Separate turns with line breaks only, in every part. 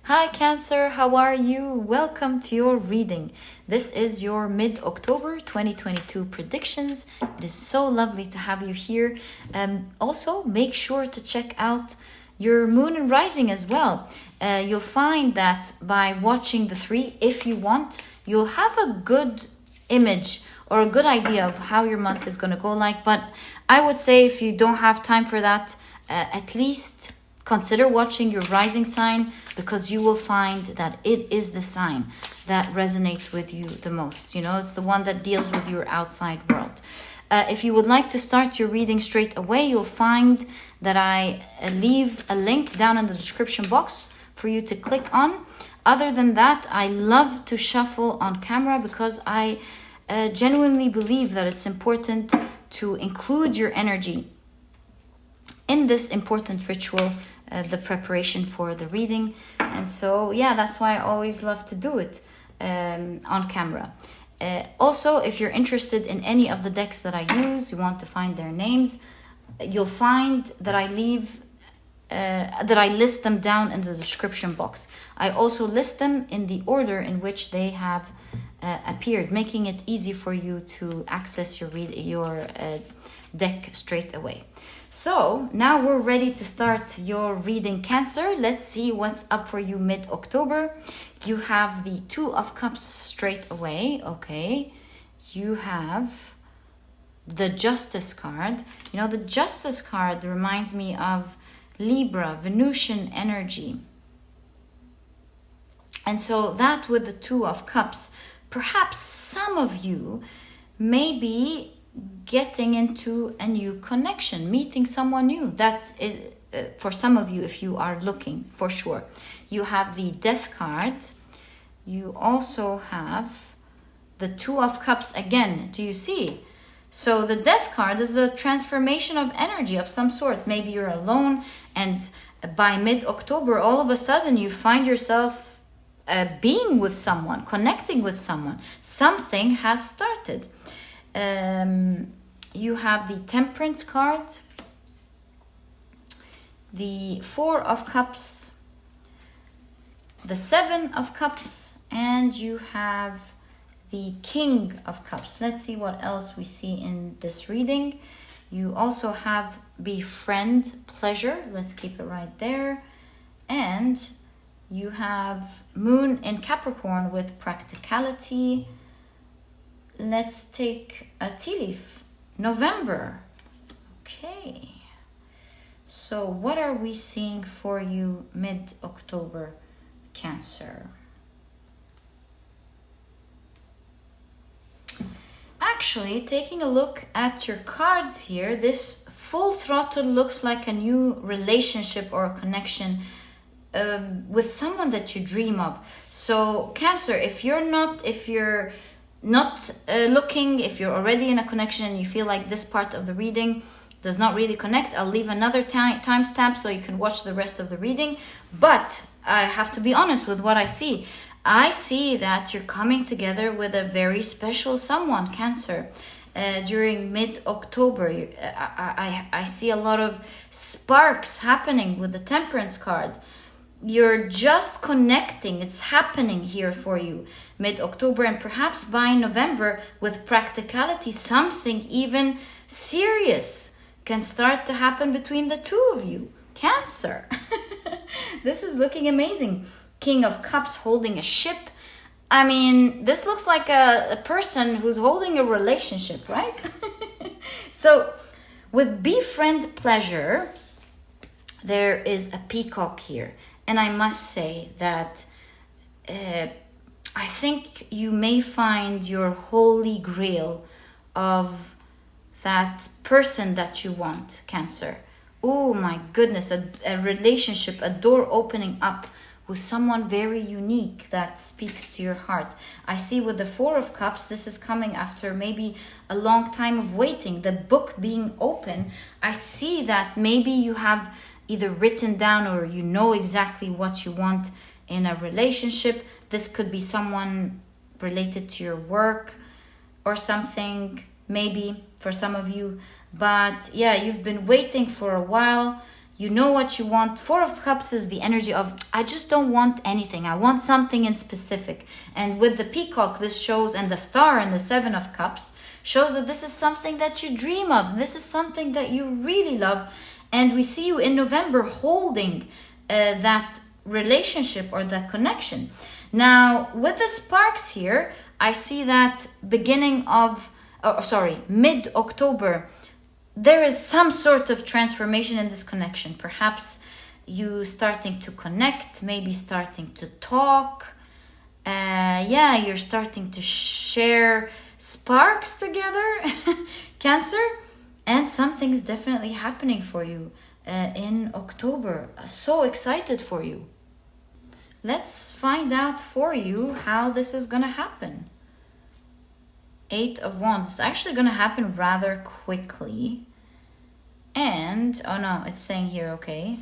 Hi Cancer, how are you? Welcome to your reading. This is your mid-October 2022 predictions. It is so lovely to have you here. Also, make sure to check out your moon and rising as well. You'll find that by watching the three, if you want, you'll have a good image or a good idea of how your month is going to go like. But I would say if you don't have time for that, at least consider watching your rising sign, because you will find that it is the sign that resonates with you the most. You know, it's the one that deals with your outside world. If you would like to start your reading straight away, you'll find that I leave a link down in the description box for you to click on. Other than that, I love to shuffle on camera because I genuinely believe that it's important to include your energy in this important ritual, the preparation for the reading. And so, yeah, that's why I always love to do it on camera. Also, if you're interested in any of the decks that I use, you want to find their names, you'll find that I list them down in the description box. I also list them in the order in which they have appeared, making it easy for you to access your deck straight away. So now we're ready to start your reading, Cancer. Let's see what's up for you mid-October. You have the Two of Cups straight away. Okay. You have the Justice card. You know, the Justice card reminds me of Libra, Venusian energy. And so that with the Two of Cups, perhaps some of you may be getting into a new connection, meeting someone new. That is for some of you, if you are looking, for sure. You have the Death card. You also have the Two of Cups again. Do you see? So the Death card is a transformation of energy of some sort. Maybe you're alone, and by mid-October, all of a sudden you find yourself being with someone, connecting with someone. Something has started. You have the Temperance card, the Four of Cups, the Seven of Cups, and you have the King of Cups. Let's see what else we see in this reading. You also have Befriend, Pleasure. Let's keep it right there. And you have Moon in Capricorn with Practicality. Let's take a tea leaf. November. Okay. So what are we seeing for you mid-October, Cancer? Actually, taking a look at your cards here, this full throttle looks like a new relationship or a connection with someone that you dream of. So Cancer, if you're not looking, if you're already in a connection and you feel like this part of the reading does not really connect, I'll leave another timestamp so you can watch the rest of the reading. But I have to be honest with what I see. I see that you're coming together with a very special someone, Cancer, during mid-October. I see a lot of sparks happening with the Temperance card. You're just connecting. It's happening here for you mid-October, and perhaps by November with Practicality, something even serious can start to happen between the two of you, Cancer. This is looking amazing. King of Cups holding a ship. I mean, this looks like a person who's holding a relationship, right? So with Befriend, Pleasure, there is a peacock here. And I must say that I think you may find your holy grail of that person that you want, Cancer. Oh my goodness, a relationship, a door opening up with someone very unique that speaks to your heart. I see with the Four of Cups, this is coming after maybe a long time of waiting, the book being open. I see that maybe you have either written down or you know exactly what you want in a relationship. This could be someone related to your work or something, maybe for some of you. But yeah, you've been waiting for a while. You know what you want. Four of Cups is the energy of, I just don't want anything. I want something in specific. And with the Peacock, this shows, and the Star and the Seven of Cups, shows that this is something that you dream of. This is something that you really love. And we see you in November holding that relationship or that connection. Now, with the sparks here, I see that mid-October, there is some sort of transformation in this connection. Perhaps you starting to connect, maybe starting to talk. You're starting to share sparks together, Cancer. And something's definitely happening for you in October. So excited for you. Let's find out for you how this is going to happen. Eight of Wands. It's actually going to happen rather quickly. And, oh no, it's saying here, okay.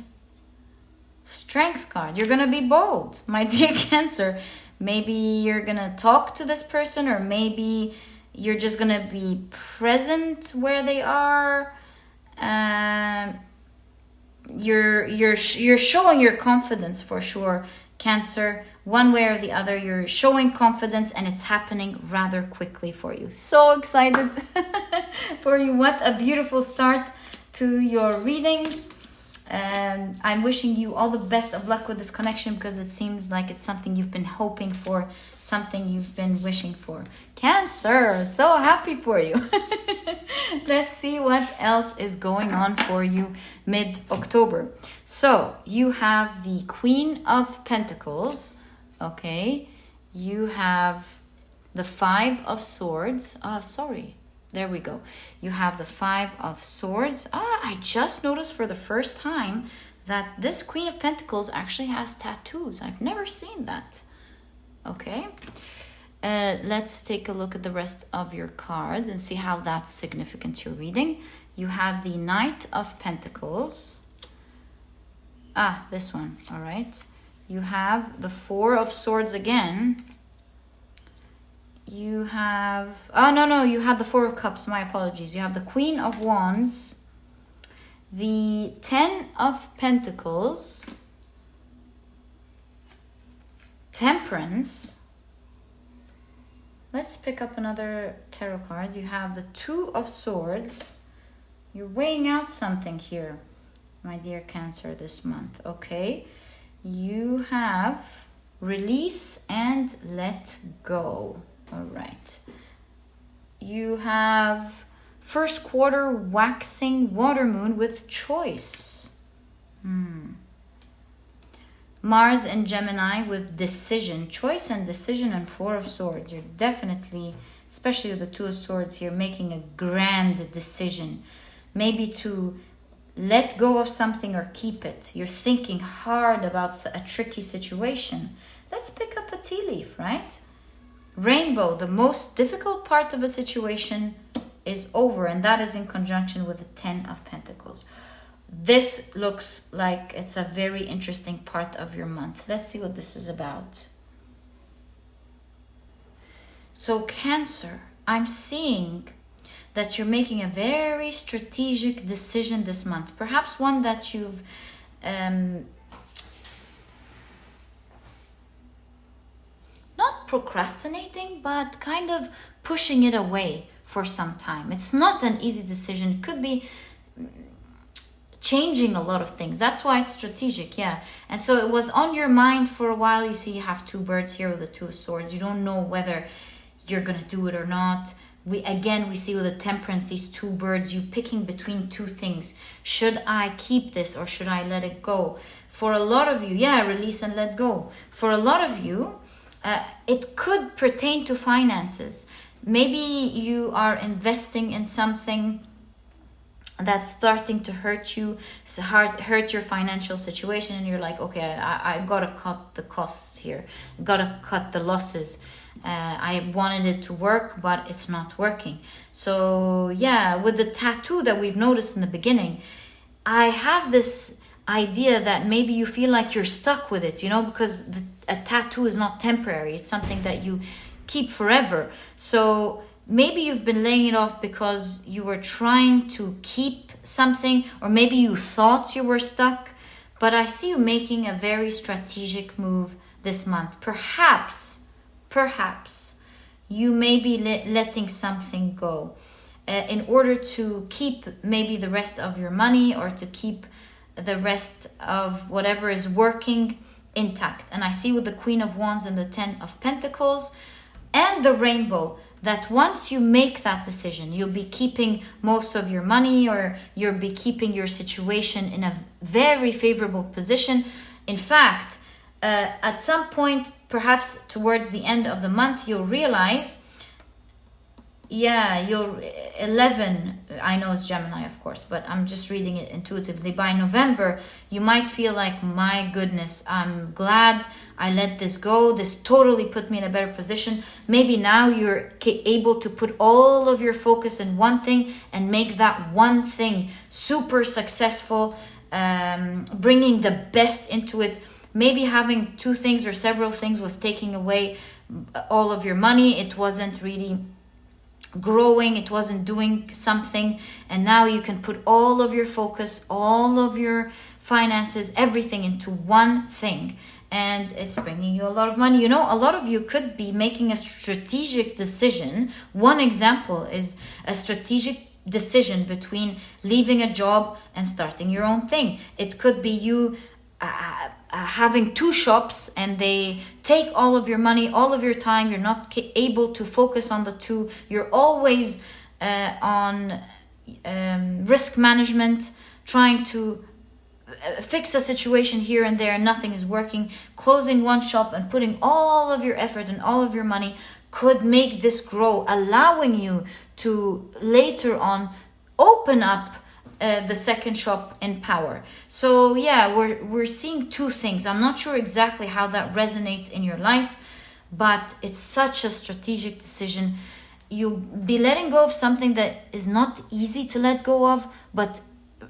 Strength card. You're going to be bold, my dear Cancer. Maybe you're going to talk to this person, or maybe you're just going to be present where they are. You're showing your confidence for sure, Cancer. One way or the other, you're showing confidence, and it's happening rather quickly for you. So excited for you. What a beautiful start to your reading. I'm wishing you all the best of luck with this connection, because it seems like it's something you've been hoping for, something you've been wishing for. Cancer, so happy for you. Let's see what else is going on for you mid-October. So you have the Queen of Pentacles. Okay, you have the Five of Swords. There we go. You have the Five of Swords. I just noticed for the first time that this Queen of Pentacles actually has tattoos. I've never seen that. Okay. Let's take a look at the rest of your cards and see how that's significant to your reading. You have the Knight of Pentacles. This one. All right. You have the Four of Swords again. You have... you had the Four of Cups. My apologies. You have the Queen of Wands. The Ten of Pentacles. Temperance. Let's pick up another tarot card. You have the Two of Swords. You're weighing out something here, my dear Cancer, this month. Okay. You have Release and Let Go. All right. You have first quarter waxing water moon with choice. Mars and Gemini with decision. Choice and decision, and Four of Swords. You're definitely, especially with the Two of Swords here, making a grand decision. Maybe to let go of something or keep it. You're thinking hard about a tricky situation. Let's pick up a tea leaf, right? Rainbow, the most difficult part of a situation is over, and that is in conjunction with the Ten of Pentacles. This looks like it's a very interesting part of your month. Let's see what this is about. So Cancer, I'm seeing that you're making a very strategic decision this month. Perhaps one that you've not procrastinating, but kind of pushing it away for some time. It's not an easy decision. It could be changing a lot of things. That's why it's strategic, yeah. And so it was on your mind for a while. You see, you have two birds here with the Two of Swords. You don't know whether you're gonna do it or not. We see with the Temperance, these two birds, you picking between two things. Should I keep this or should I let it go? For a lot of you, release and let go. For a lot of you, it could pertain to finances. Maybe you are investing in something that's starting to hurt you, hurt your financial situation, and you're like, okay, I gotta cut the costs here, gotta cut the losses. I wanted it to work, but it's not working. So with the tattoo that we've noticed in the beginning, I have this idea that maybe you feel like you're stuck with it, because a tattoo is not temporary. It's something that you keep forever. So maybe you've been laying it off because you were trying to keep something, or maybe you thought you were stuck. But I see you making a very strategic move this month. Perhaps you may be letting something go in order to keep maybe the rest of your money, or to keep the rest of whatever is working intact. And I see with the Queen of Wands and the Ten of Pentacles and the Rainbow, that once you make that decision, you'll be keeping most of your money, or you'll be keeping your situation in a very favorable position. In fact, at some point, perhaps towards the end of the month, you'll realize, you'll 11, I know it's Gemini, of course, but I'm just reading it intuitively. By November, you might feel like, my goodness, I'm glad I let this go. This totally put me in a better position. Maybe now you're able to put all of your focus in one thing and make that one thing super successful, bringing the best into it. Maybe having two things or several things was taking away all of your money. It wasn't really growing, it wasn't doing something, and now you can put all of your focus, all of your finances, everything into one thing, and it's bringing you a lot of money. You know, a lot of you could be making a strategic decision. One example is a strategic decision between leaving a job and starting your own thing. It could be you having two shops, and they take all of your money, all of your time. You're not able to focus on the two. You're always on risk management, trying to fix a situation here and there, and nothing is working. Closing one shop and putting all of your effort and all of your money could make this grow, allowing you to later on open up the second shop in power. So yeah, we're seeing two things. I'm not sure exactly how that resonates in your life, but it's such a strategic decision. You'll be letting go of something that is not easy to let go of, but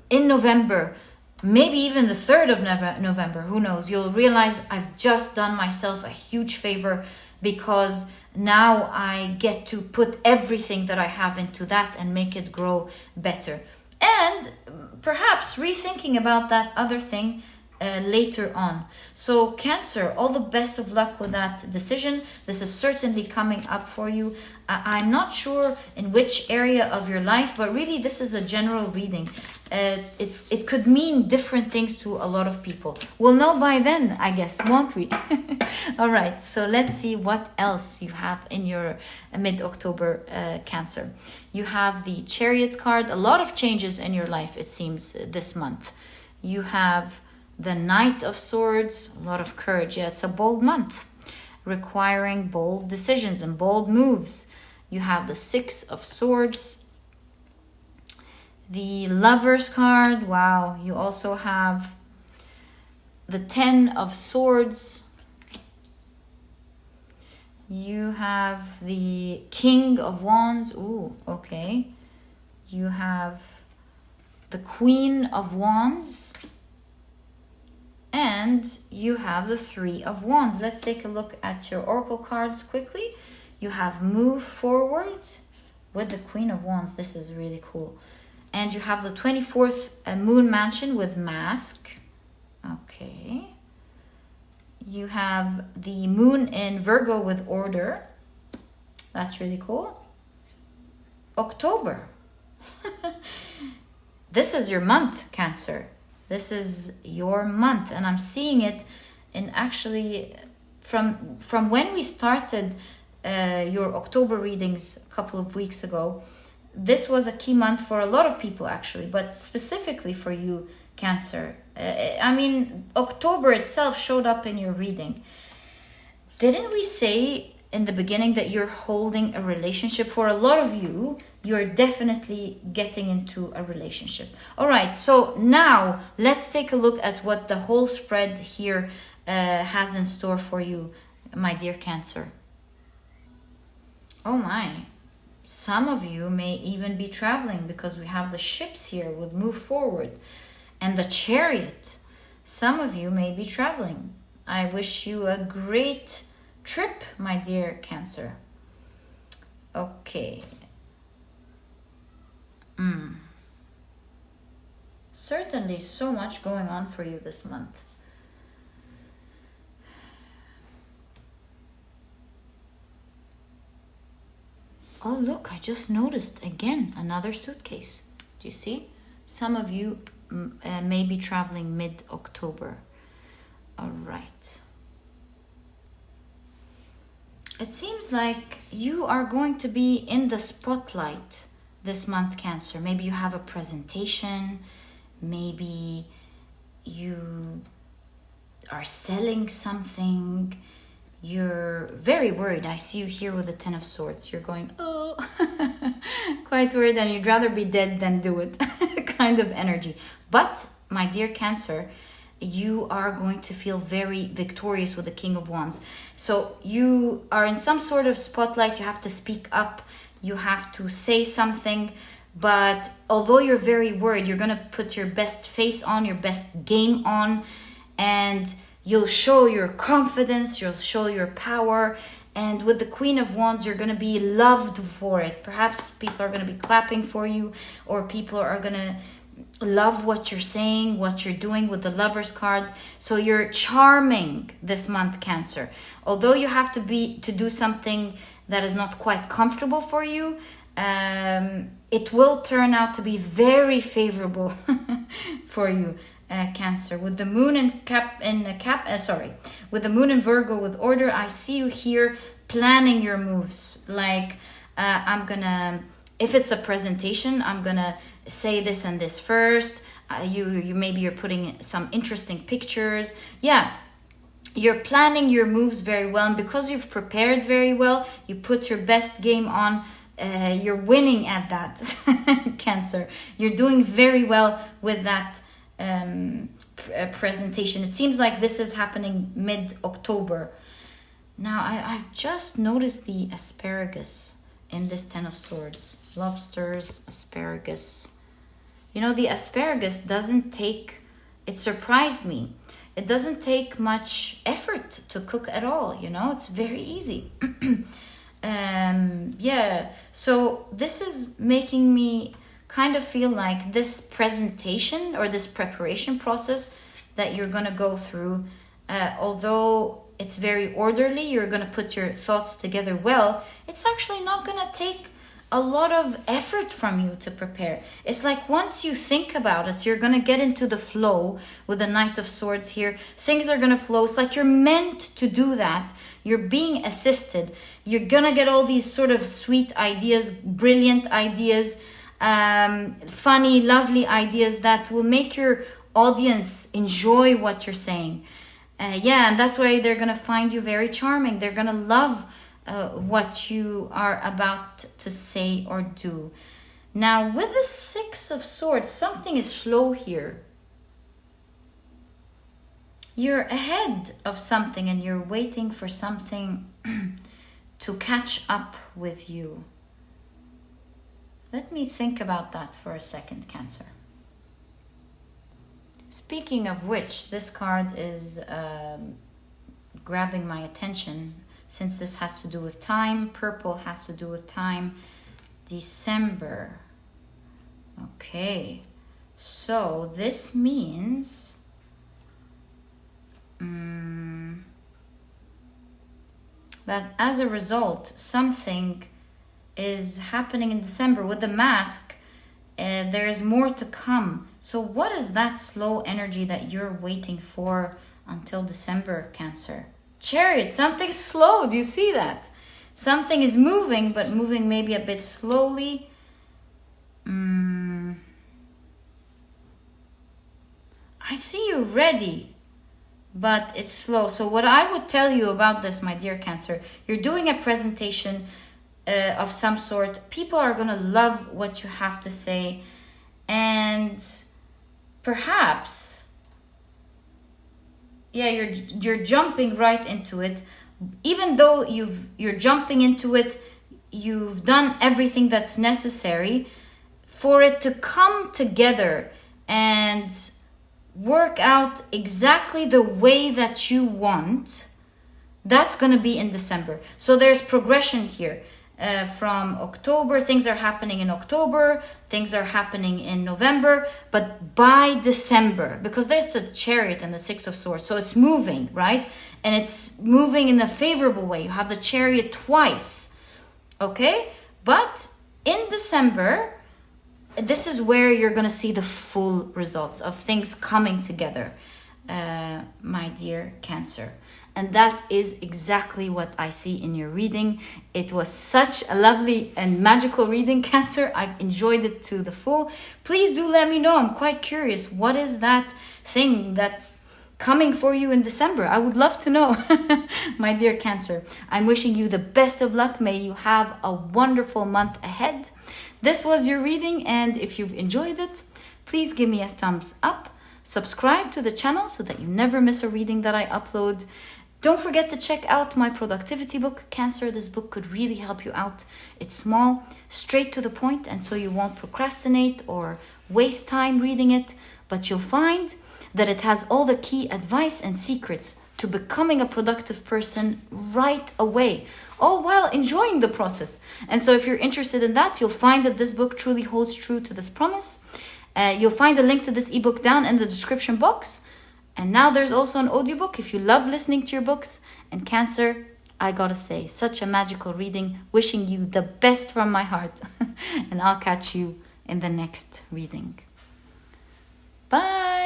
in November, maybe even the 3rd of November, who knows, you'll realize, I've just done myself a huge favor, because now I get to put everything that I have into that and make it grow better. And perhaps rethinking about that other thing later on. So Cancer, all the best of luck with that decision. This is certainly coming up for you. I'm not sure in which area of your life, but really this is a general reading. It could mean different things to a lot of people. We'll know by then, I guess, won't we? All right, so let's see what else you have in your mid-October Cancer. You have the Chariot card. A lot of changes in your life, it seems, this month. You have the Knight of Swords, a lot of courage. Yeah, it's a bold month, requiring bold decisions and bold moves. You have the Six of Swords, the Lovers card. Wow, you also have the Ten of Swords. You have the King of Wands. Ooh, okay. You have the Queen of Wands. And you have the Three of Wands. Let's take a look at your oracle cards quickly. You have Move Forward with the Queen of Wands. This is really cool. And you have the 24th Moon Mansion with Mask. Okay. You have the Moon in Virgo with Order. That's really cool. October. This is your month, Cancer. This is your month. And I'm seeing it in actually from when we started your October readings a couple of weeks ago. This was a key month for a lot of people actually, but specifically for you, Cancer. I mean, October itself showed up in your reading. Didn't we say in the beginning that you're holding a relationship? For a lot of you, you're definitely getting into a relationship. All right, so now let's take a look at what the whole spread here has in store for you, my dear Cancer. Oh my. Some of you may even be traveling, because we have the ships here with Move Forward and the Chariot. Some of you may be traveling. I wish you a great trip, my dear Cancer. Okay. Certainly so much going on for you this month. Oh, look, I just noticed again another suitcase. Do you see? Some of you may be traveling mid-October. All right. It seems like you are going to be in the spotlight this month, Cancer. Maybe you have a presentation. Maybe you are selling something. You're very worried. I see you here with the Ten of Swords. You're going, oh, quite worried, and you'd rather be dead than do it kind of energy. But, my dear Cancer, you are going to feel very victorious with the King of Wands. So you are in some sort of spotlight. You have to speak up. You have to say something. But although you're very worried, you're going to put your best face on, your best game on, and you'll show your confidence, you'll show your power. And with the Queen of Wands, you're going to be loved for it. Perhaps people are going to be clapping for you, or people are going to love what you're saying, what you're doing with the Lover's card. So you're charming this month, Cancer. Although you have to do something that is not quite comfortable for you, it will turn out to be very favorable for you, Cancer. With the Moon with the Moon in Virgo with order, I see you here planning your moves. Like, if it's a presentation, I'm gonna say this and this first. Maybe you're putting some interesting pictures. Yeah, you're planning your moves very well, and because you've prepared very well, you put your best game on. You're winning at that, Cancer. You're doing very well with that presentation. It seems like this is happening mid-October. Now, I've just noticed the asparagus in this Ten of Swords. Lobsters, asparagus. You know, the asparagus it surprised me. It doesn't take much effort to cook at all, you know? It's very easy. Yeah, so this is making me kind of feel like this presentation or this preparation process that you're going to go through, although it's very orderly, you're going to put your thoughts together well, it's actually not going to take a lot of effort from you to prepare. It's like once you think about it, you're going to get into the flow with the Knight of Swords here. Things are going to flow. It's like you're meant to do that. You're being assisted. You're going to get all these sort of sweet ideas, brilliant ideas, funny, lovely ideas that will make your audience enjoy what you're saying. Yeah, and that's why they're going to find you very charming. They're going to love what you are about to say or do. Now, with the Six of Swords, something is slow here. You're ahead of something and you're waiting for something to catch up with you. Let me think about that for a second, Cancer. Speaking of which, this card is grabbing my attention. Since this has to do with time, purple has to do with time. December. Okay. So this means that as a result, something is happening in December. With the Mask, there is more to come. So what is that slow energy that you're waiting for until December, Cancer? Chariot, something slow. Do you see that? Something is moving, but moving maybe a bit slowly. I see you ready, but it's slow. So what I would tell you about this, my dear Cancer, you're doing a presentation of some sort. People are going to love what you have to say. And perhaps, yeah, you're jumping right into it. Even though you're jumping into it, you've done everything that's necessary for it to come together and work out exactly the way that you want. That's going to be in December. So there's progression here. from October. Things are happening in October, things are happening in November, but by December, because there's a Chariot and the Six of Swords, so it's moving, right? And it's moving in a favorable way. You have the Chariot twice, okay? But in December, this is where you're going to see the full results of things coming together, my dear Cancer. And that is exactly what I see in your reading. It was such a lovely and magical reading, Cancer. I've enjoyed it to the full. Please do let me know. I'm quite curious. What is that thing that's coming for you in December? I would love to know, my dear Cancer. I'm wishing you the best of luck. May you have a wonderful month ahead. This was your reading, and if you've enjoyed it, please give me a thumbs up. Subscribe to the channel so that you never miss a reading that I upload. Don't forget to check out my productivity book, Cancer. This book could really help you out. It's small, straight to the point, and so you won't procrastinate or waste time reading it, but you'll find that it has all the key advice and secrets to becoming a productive person right away, all while enjoying the process. And so if you're interested in that, you'll find that this book truly holds true to this promise. You'll find a link to this ebook down in the description box. And now there's also an audiobook if you love listening to your books. And Cancer, I gotta say, such a magical reading. Wishing you the best from my heart. And I'll catch you in the next reading. Bye!